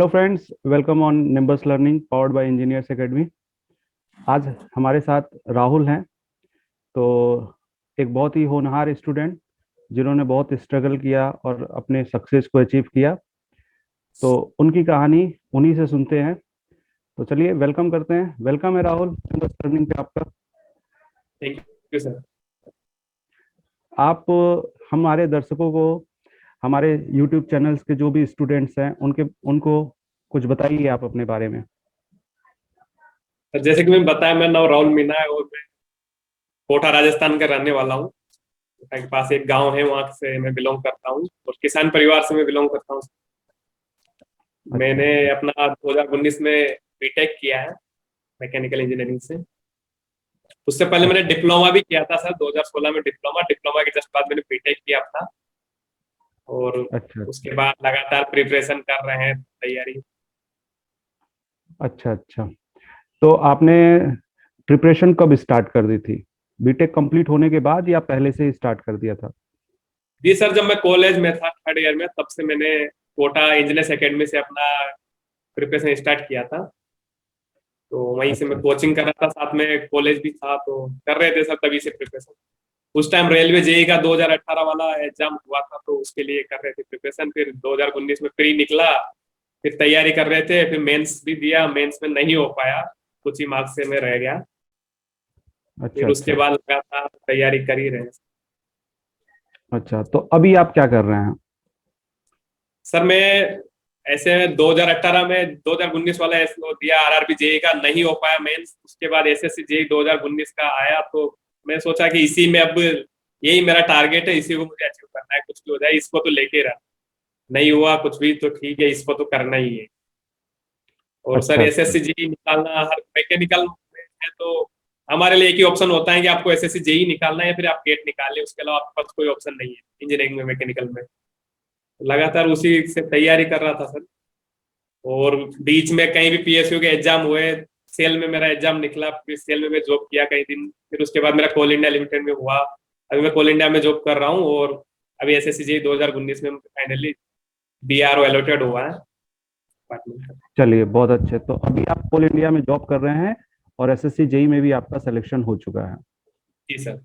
Hello friends, welcome on nimbus learning powered by engineers academy. आज हमारे साथ राहुल हैं। तो एक बहुत ही होनहार स्टूडेंट जिन्होंने बहुत स्ट्रगल किया और अपने सक्सेस को अचीव किया। तो उनकी कहानी उन्हीं से सुनते हैं। तो चलिए वेलकम करते हैं। वेलकम है राहुल निम्बस लर्निंग पे आपका। Thank you sir. आप हमारे दर्शकों को, हमारे यूट्यूब चैनल्स के जो भी स्टूडेंट्स हैं उनको कुछ बताइए आप अपने बारे में। जैसे कि मैं बताया, मेरा नाम राहुल मीना है और मैं कोटा राजस्थान का रहने वाला हूँ। कोटा के पास एक गांव है, वहां से मैं बिलोंग करता हूँ और किसान परिवार से मैं बिलोंग करता हूँ। अच्छा। मैंने अपना 2019 में बीटेक किया है मैकेनिकल इंजीनियरिंग से। उससे पहले मैंने अच्छा। डिप्लोमा भी किया था सर, 2016 में डिप्लोमा डिप्लोमा के जस्ट बाद मैंने बीटेक किया अपना। और अच्छा। उसके बाद लगातार प्रिपरेशन कर रहे हैं, तैयारी। अच्छा। अच्छा। तो आपने प्रिपरेशन कब स्टार्ट कर दी थी? बीटेक कंप्लीट होने के बाद या पहले से ही स्टार्ट कर दिया था? जी सर, जब मैं कॉलेज में था थर्ड ईयर में, तब से मैंने कोटा इंजीनियर्स एकेडमी से अपना प्रिपरेशन स्टार्ट किया था। तो वहीं से मैं अच्छा। कोचिंग कर रहा था, साथ में कॉलेज भी था, तो कर रहे थे सर तभी से प्रिपरेशन। उस टाइम रेलवे जेई का 2018 वाला एग्जाम हुआ था, तो उसके लिए कर रहे थे प्रिपरेशन। फिर 2019 में प्री निकला, फिर तैयारी कर रहे थे, फिर मेंस भी दिया, मेंस में नहीं हो पाया, कुछ ही मार्क्स से मैं रह गया। अच्छा। फिर उसके अच्छा। बाद लगातार तैयारी कर ही रहे हैं। अच्छा, तो अभी आप क्या कर रहे हैं? सर मैं ऐसे 2018 में 2019 वाला ऐसे वो दिया, आरआरबी जेई का नहीं हो पाया मेंस। उसके बाद एसएससी जेई 2019 का आया, तो मैं सोचा कि इसी में अब यही मेरा टारगेट है, इसी को मुझे अचीव करना है, कुछ भी हो जाए इसको तो लेके रहा। नहीं हुआ कुछ भी तो ठीक है, इसको तो करना ही है। और सर अच्छा। अच्छा। एसएससी जेई निकालना हर मैकेनिकल में है, तो हमारे लिए एक ही ऑप्शन होता है कि आपको एसएससी जेई निकालना है या फिर आप गेट निकाल लें, उसके अलावा आपके पास कोई ऑप्शन नहीं है इंजीनियरिंग में, मैकेनिकल में। लगातार उसी से तैयारी कर रहा था सर। और बीच में कहीं भी पीएसयू के एग्जाम हुए, सेल में मेरा एग्जाम निकला, फिर सेल में मैं जॉब किया कई दिन, फिर उसके बाद मेरा कोल इंडिया लिमिटेड में हुआ। अभी मैं कोल इंडिया में जॉब कर रहा हूँ। और अभी एसएससी जेई 2019 में फाइनली बीआरओ अलॉटेड हुआ है डिपार्टमेंट का। चलिए बहुत अच्छे। तो अभी आप कोल इंडिया में जॉब कर रहे हैं और एसएससी जेई में भी आपका सिलेक्शन हो चुका है। जी सर।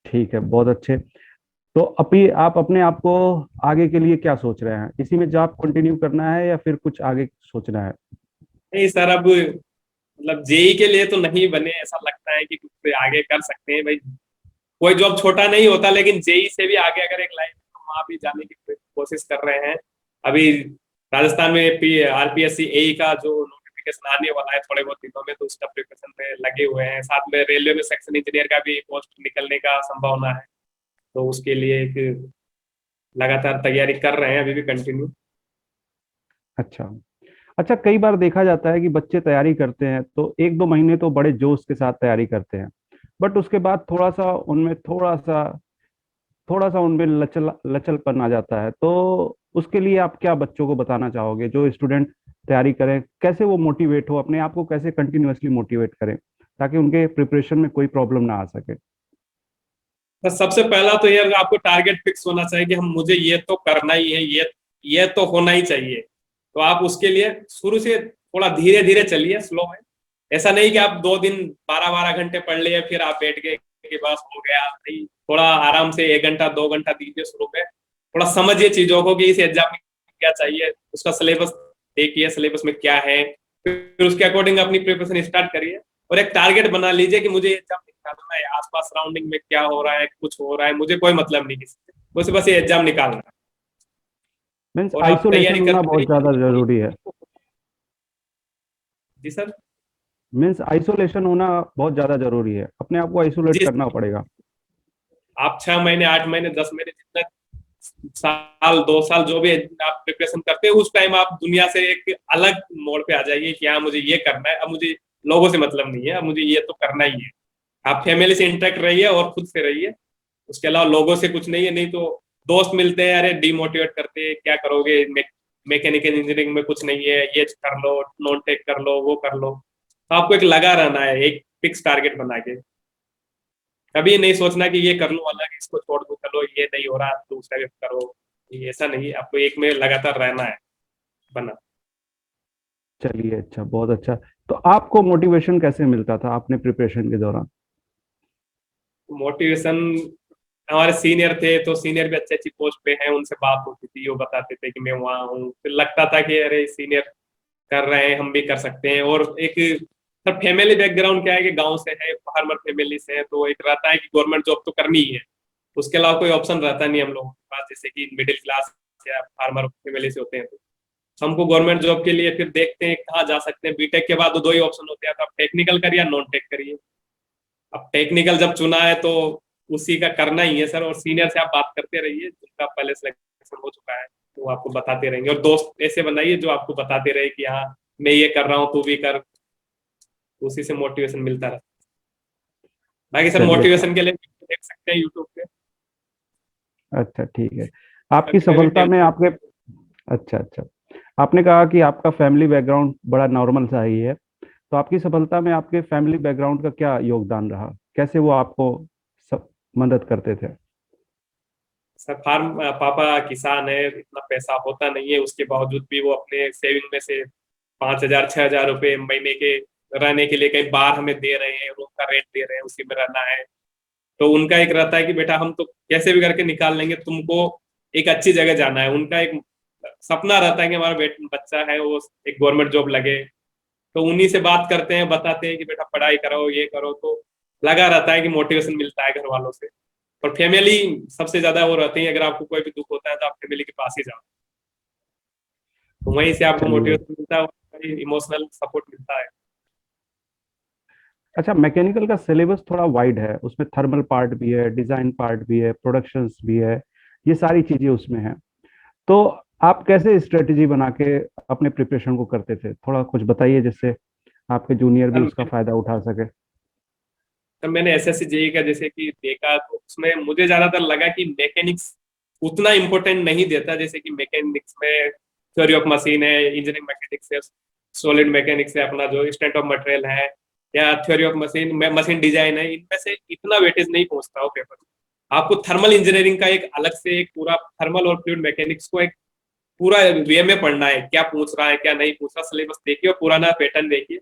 ठीक है, बहुत अच्छे। तो अभी आप अपने आप को आगे के लिए क्या सोच रहे हैं? इसी में जॉब कंटिन्यू करना है या फिर कुछ आगे सोचना है? नहीं सर, अब मतलब जेई के लिए तो नहीं बने, ऐसा लगता है कि कुछ आगे कर सकते हैं भाई। कोई जॉब छोटा नहीं होता, लेकिन जेई से भी आगे अगर एक लाइन है तो वहां भी जाने की कोशिश कर रहे हैं। अभी राजस्थान में आरपीएससी एई का जो नोटिफिकेशन आने वाला है थोड़े बहुत दिनों में, तो उसका प्रिपरेशन में लगे हुए हैं। साथ में रेलवे में सेक्शन इंजीनियर का भी पोस्ट निकलने का संभावना है, तो उसके लिए एक लगातार तैयारी कर रहे हैं अभी भी कंटिन्यू। अच्छा। अच्छा, कई बार देखा जाता है कि बच्चे तैयारी करते हैं तो एक दो महीने तो बड़े जोश के साथ तैयारी करते हैं, बट उसके बाद थोड़ा सा उनमें लचलपन आ जाता है। तो उसके लिए आप क्या बच्चों को बताना चाहोगे जो स्टूडेंट तैयारी करें? कैसे वो मोटिवेट हो, अपने आप को कैसे कंटिन्यूअसली मोटिवेट करें ताकि उनके प्रिपरेशन में कोई प्रॉब्लम ना आ सके? तो सबसे पहला तो ये आपको टारगेट फिक्स होना चाहिए कि हम मुझे ये तो करना ही है, ये तो होना ही चाहिए। तो आप उसके लिए शुरू से थोड़ा धीरे धीरे चलिए, स्लो में। ऐसा नहीं कि आप 2 दिन 12 12 घंटे पढ़ लिए फिर आप बैठ गए कि बस हो गया, नहीं। थोड़ा आराम से 1 घंटा 2 घंटा दीजिए शुरू में। थोड़ा समझिए चीजों को कि इस एग्जाम में क्या चाहिए, उसका सिलेबस देखिए, सिलेबस में क्या है। फिर उसके अकॉर्डिंग अपनी प्रिपरेशन स्टार्ट करिए। और एक टारगेट बना लीजिए कि मुझे एग्जाम निकालना है, आसपास सराउंडिंग में क्या हो रहा है, कुछ हो रहा है, मुझे कोई मतलब नहीं किसी से, मुझे बस ये एग्जाम निकालना है। मीन्स और आप तैयारी आइसोलेशन होना करते बहुत ज़्यादा रहिए। जरूरी है। जी सर। मीन्स आइसोलेशन होना बहुत ज़्यादा जरूरी है, अपने आप को आइसोलेट जी करना सर, पड़ेगा। आप 6 महीने 8 महीने 10 महीने जितना साल 2 साल जो भी आप प्रिपरेशन करते हैं, उस टाइम आप दुनिया से एक अलग मोड़ पे आ जाइए कि हाँ मुझे ये करना है, अब मुझे लोगों से मतलब नहीं है, अब मुझे ये तो करना ही है। आप फैमिली से इंटरेक्ट रहिए और खुद से रहिए। उसके अलावा लोगों से कुछ नहीं है, नहीं तो दोस्त मिलते हैं, अरे डिमोटिवेट करते हैं, क्या करोगे, मैकेनिकल इंजीनियरिंग में कुछ नहीं है, ये कर लो, नॉन टेक कर लो, वो कर लो। तो आपको एक लगा रहना है, एक फिक्स टारगेट बना के। कभी नहीं सोचना कि ये कर लूं अलग, इसको छोड़ दूं, चलो ये नहीं हो रहा दूसरा भी करो। ये ऐसा नहीं, आपको एक में लगातार रहना है। बना। चलिए, अच्छा, बहुत अच्छा। तो आपको मोटिवेशन कैसे मिलता था अपने प्रिपरेशन के दौरान? मोटिवेशन, हमारे सीनियर थे तो सीनियर भी अच्छी अच्छी पोस्ट पे हैं, उनसे बात होती थी, वो बताते थे कि मैं वहाँ हूँ, फिर लगता था कि अरे सीनियर कर रहे हैं हम भी कर सकते हैं। और एक सर फैमिली बैकग्राउंड क्या है कि गांव से है, फार्मर फैमिली से है, तो एक रहता है कि गवर्नमेंट जॉब तो करनी ही है, उसके अलावा कोई ऑप्शन रहता नहीं हम लोगों के पास, जैसे कि मिडिल क्लास या फार्मर फैमिली से होते हैं। तो हमको गवर्नमेंट जॉब के लिए फिर देखते हैं कहाँ जा सकते हैं। बीटेक के बाद दो ही ऑप्शन होते हैं, तो आप टेक्निकल करिए या नॉन टेक करिए। अब टेक्निकल जब चुना है तो उसी का करना ही है सर, और सीनियर से आप बात करते रहिए, जिनका पहले सिलेक्शन हो चुका है वो आपको बताते रहेंगे, और दोस्त ऐसे बनाइए जो आपको बताते रहे कि हाँ मैं ये कर रहा हूँ तू भी कर, उसी से मोटिवेशन मिलता रहा। बाकी सर चलिए, अच्छा। मोटिवेशन के लिए देख सकते हैं यूट्यूब पे, अच्छा, ठीक है। आपकी कभी कभी सफलता में आपके अच्छा, अच्छा। आपने कहा कि आपका फैमिली बैकग्राउंड बड़ा नॉर्मल सा ही है। तो आपकी सफलता में आपके फैमिली बैकग्राउंड का क्या योगदान रहा? कैसे वो आपको मदद करते थे? सर फार्म पापा किसान है, इतना पैसा होता नहीं है, उसके बावजूद भी वो अपने सेविंग में से 5,000 6,000 रुपए महीने के रहने के लिए कहीं बाहर हमें दे रहे हैं, रूम का रेंट दे रहे हैं, उसी में रहना है। तो उनका एक रहता है कि बेटा हम तो कैसे भी करके निकाल लेंगे, तुमको एक अच्छी जगह जाना है। उनका एक सपना रहता है कि हमारा बच्चा है वो एक गवर्नमेंट जॉब लगे। तो उन्हीं से बात करते हैं, बताते हैं कि बेटा पढ़ाई करो ये करो, तो लगा रहता है कि मोटिवेशन मिलता है घर वालों से। और फैमिली सबसे ज्यादा वो रहती है, अगर आपको कोई भी दुख होता है तो आप फैमिली के पास ही जाओ, तो वहीं से आपको चलिए। मोटिवेशन मिलता है, इमोशनल सपोर्ट मिलता है। अच्छा, मैकेनिकल का सिलेबस थोड़ा वाइड है, उसमें थर्मल पार्ट भी है, डिजाइन पार्ट भी है, प्रोडक्शंस भी है। ये सारी चीजें उसमें हैं। तो आप कैसे स्ट्रेटेजी बना के अपने प्रिपरेशन को करते थे? थोड़ा कुछ बताइए, जिससे आपके जूनियर भी उसका फायदा उठा सके। तब मैंने एसएससी जेई का जैसे कि देखा, तो उसमें मुझे ज्यादातर लगा कि मैकेनिक्स उतना इम्पोर्टेंट नहीं देता, जैसे कि मैकेनिक्स में थ्योरी ऑफ मशीन है, इंजीनियरिंग मैकेनिक्स है, सॉलिड मैकेनिक्स है, अपना जो स्टैंड ऑफ मटेरियल है, या theory of machine machine design है, इनमें से इतना वेटेज नहीं पहुंचता हो पेपर में। आपको थर्मल इंजीनियरिंग का एक अलग से एक पूरा थर्मल और फ्लूइड मैकेनिक्स को एक पूरा वे में पढ़ना है, क्या पूछ रहा है क्या नहीं पूछ रहा, सिलेबस देखिए और पुराना पैटर्न देखिए,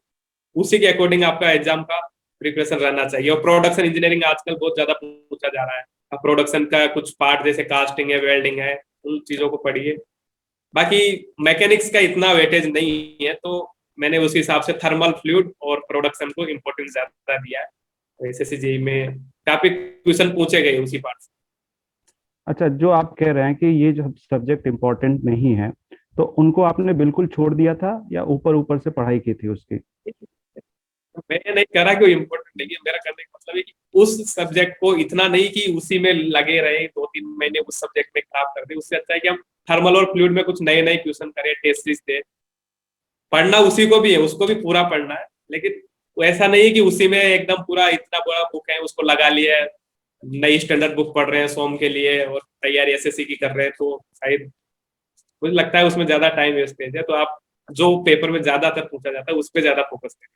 उसी के अकॉर्डिंग आपका एग्जाम का प्रिपरेशन रहना चाहिए। और प्रोडक्शन इंजीनियरिंग आजकल बहुत ज्यादा पूछा जा रहा है, अब प्रोडक्शन का कुछ पार्ट जैसे कास्टिंग है, वेल्डिंग है, उन चीजों को पढ़िए। बाकी मैकेनिक्स का इतना वेटेज नहीं है, तो मैंने उस हिसाब से थर्मल फ्लूइड और प्रोडक्शन को इम्पोर्टेंस ज्यादा दिया है। तो एसएससी जेई में काफी क्वेश्चन पूछे गए उसी पार्ट से। अच्छा, जो आप कह रहे हैं कि ये जो सब्जेक्ट इम्पोर्टेंट नहीं है, तो उनको आपने बिल्कुल छोड़ दिया था या ऊपर ऊपर से पढ़ाई की थी उसकी? मैंने नहीं करा कि इम्पोर्टेंट नहीं है, मेरा करने का मतलब है कि उस सब्जेक्ट को इतना नहीं कि उसी में लगे रहे 2-3 महीने उस सब्जेक्ट में खराब कर दे, उससे अच्छा है कि हम थर्मल और फ्लूइड में कुछ नए नए क्वेश्चन करें, टेस्ट सीरीज दे। पढ़ना उसी को भी है, उसको भी पूरा पढ़ना है, लेकिन वो ऐसा नहीं है कि उसी में एकदम पूरा इतना बड़ा बुक है उसको लगा लिया है, नई स्टैंडर्ड बुक पढ़ रहे हैं सोम के लिए और तैयारी एसएससी की कर रहे हैं, तो शायद मुझे लगता है उसमें ज्यादा टाइम वेस्टेज है। तो आप जो पेपर में ज्यादातर पूछा जाता है उस पर ज्यादा फोकस करें।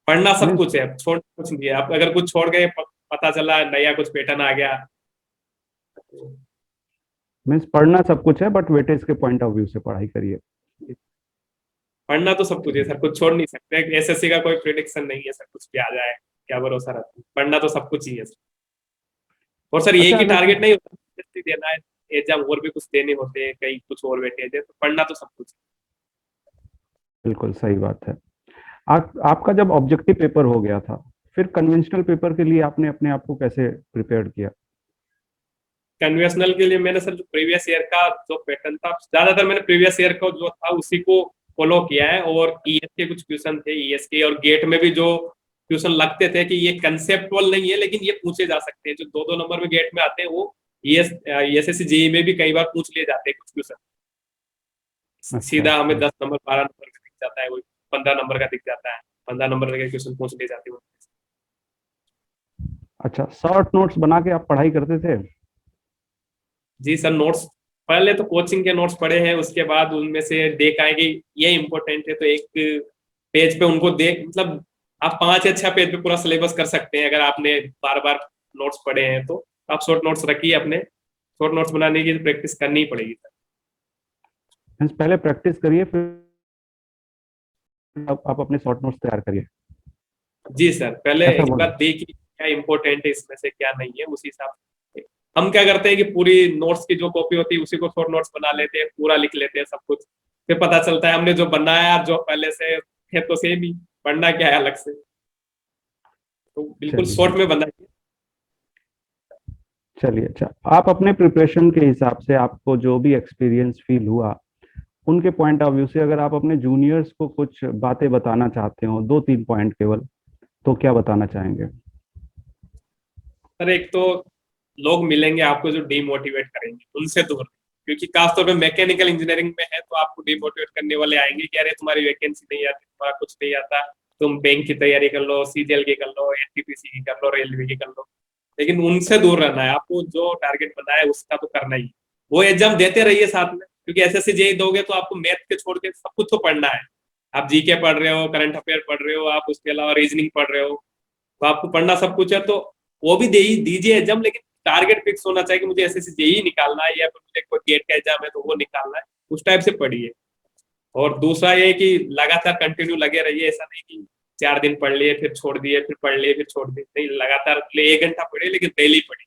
पढ़ना सब मीन्स कुछ है, छोड़ कुछ नहीं है। आप अगर कुछ छोड़ गए, पता चला नया कुछ पैटर्न आ गया, मीन्स पढ़ना सब कुछ है, बट वेटेज के पॉइंट ऑफ व्यू से पढ़ाई करिए। पढ़ना तो सब कुछ है सर, कुछ छोड़ नहीं सकते। एसएससी का कोई प्रिडिक्शन नहीं है सर, कुछ भी आ जाए क्या भरोसा रहता है, पढ़ना तो सब कुछ ही है सर। और सर अच्छा, एक ही अगर टारगेट नहीं होता, SSC देना है, एग्जाम और भी कुछ देने होते हैं, कई कुछ और वेटेज है, तो पढ़ना तो सब कुछ बिल्कुल सही बात है। आपका जब ऑब्जेक्टिव पेपर हो गया था, फिर कन्वेंशनल पेपर के लिए आपने अपने आप को कैसे प्रिपेयर किया? है। कन्वेंशनल के लिए मैंने सर जो प्रीवियस ईयर का जो पैटर्न था, ज्यादातर मैंने प्रीवियस ईयर का जो था उसी को फॉलो किया है। और ईएस के कुछ क्वेश्चन थे, ईएस के और गेट में भी जो क्वेश्चन लगते थे कि ये कंसेप्टुअल नहीं है लेकिन ये पूछे जा सकते हैं, जो 2-2 नंबर में गेट में आते हैं, वो ईएस एसएससी जेई में भी कई बार पूछ लिए जाते हैं कुछ क्वेश्चन। अच्छा, सीधा हमें अच्छा। 10 नंबर 12 नंबर का दिख जाता है, कोई 15 नंबर का दिख जाता है, 15 नंबर के क्वेश्चन पूछ लिए जाते हैं। अच्छा, शॉर्ट नोट्स बना के आप पढ़ाई करते थे? जी सर, नोट्स पहले तो कोचिंग के नोट्स पढ़े हैं, उसके बाद उनमें से देख आए कि ये इंपॉर्टेंट है, तो एक पेज पे उनको देख, मतलब आप 5 या 6 पेज पे पूरा सिलेबस कर सकते हैं अगर आपने बार बार नोट्स पढ़े हैं तो। आप शॉर्ट नोट्स रखिए अपने, शॉर्ट नोट्स बनाने की प्रैक्टिस करनी ही पड़ेगी सर। मीन्स पहले प्रैक्टिस करिए, फिर आप अपने शॉर्ट नोट्स तैयार करिए। जी सर, पहले ऐसा एक बोलो। बार देखिए क्या इम्पोर्टेंट है इसमें से, क्या नहीं है, उसी हिसाब से हम क्या करते हैं कि पूरी नोट्स की जो कॉपी होती है उसी को शॉर्ट नोट्स बना लेते हैं, पूरा लिख लेते हैं सब कुछ, फिर पता चलता है हमने जो बनाया जो पहले से है तो सेम ही, पढ़ना क्या है अलग से। तो बिल्कुल चलिए शॉर्ट में बनाइए। चलिए, अच्छा, आप अपने प्रिपरेशन के हिसाब से आपको जो भी एक्सपीरियंस फील हुआ, उनके पॉइंट ऑफ व्यू से अगर आप अपने जूनियर्स को कुछ बातें बताना चाहते हो, 2-3 पॉइंट केवल, तो क्या बताना चाहेंगे? सर एक तो लोग मिलेंगे आपको जो डीमोटिवेट करेंगे, उनसे दूर, क्योंकि खासतौर पे मैकेनिकल इंजीनियरिंग में है तो आपको डीमोटिवेट करने वाले आएंगे कि अरे तुम्हारी वैकेंसी नहीं आती, तुम्हारा कुछ नहीं आता, तुम बैंक की तैयारी कर लो, सीजीएल की कर लो, एनटीपीसी की कर लो, रेलवे की कर लो। लेकिन उनसे दूर रहना है आपको, जो टारगेट बनाया है उसका तो करना ही है। वो एग्जाम देते रहिए साथ में, क्योंकि एसएससी जेईई दोगे तो आपको मैथ के छोड़ के सब कुछ तो पढ़ना है। आप जीके पढ़ रहे हो, करंट अफेयर पढ़ रहे हो, आप उसके अलावा रीजनिंग पढ़ रहे हो, तो आपको पढ़ना सब कुछ है, तो वो भी दे दीजिए एग्जाम, लेकिन टारगेट फिक्स होना चाहिए कि मुझे एसएससी जेईई निकालना है, या फिर मुझे कोई गेट का एग्जाम है तो वो निकालना है, उस टाइप से पढ़िए। और दूसरा ये कि लगातार कंटिन्यू लगे रहिए, ऐसा नहीं कि 4 दिन पढ़ लिए फिर छोड़ दिए, फिर पढ़ लिए फिर छोड़ दिए, नहीं, लगातार 1 घंटा पढ़िए, लेकिन डेली पढ़िए।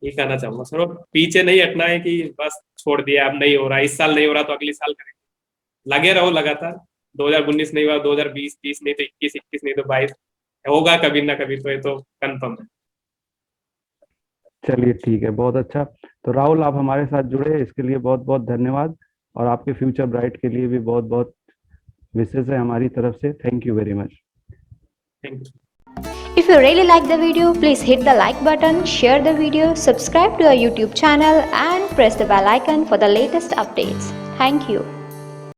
ये कहना चाहूंगा सर, और पीछे नहीं हटना है कि बस छोड़ दिया, अब नहीं हो रहा, इस साल नहीं हो रहा तो अगले साल करेंगे, लगे रहो लगातार। 2019 नहीं हुआ, 2020, 30 नहीं तो 21, 21 नहीं तो 22 होगा कभी ना कभी, तो ये तो कंफर्म है। चलिए ठीक है, बहुत अच्छा। तो राहुल, आप हमारे साथ जुड़े, इसके लिए बहुत बहुत धन्यवाद, और आपके फ्यूचर ब्राइट के लिए भी बहुत बहुत विशेष है हमारी तरफ से। Thank you very much. Thank you. If you really like the video, please hit the like button, share the video, subscribe to our YouTube channel and press the bell icon for the latest updates. Thank you.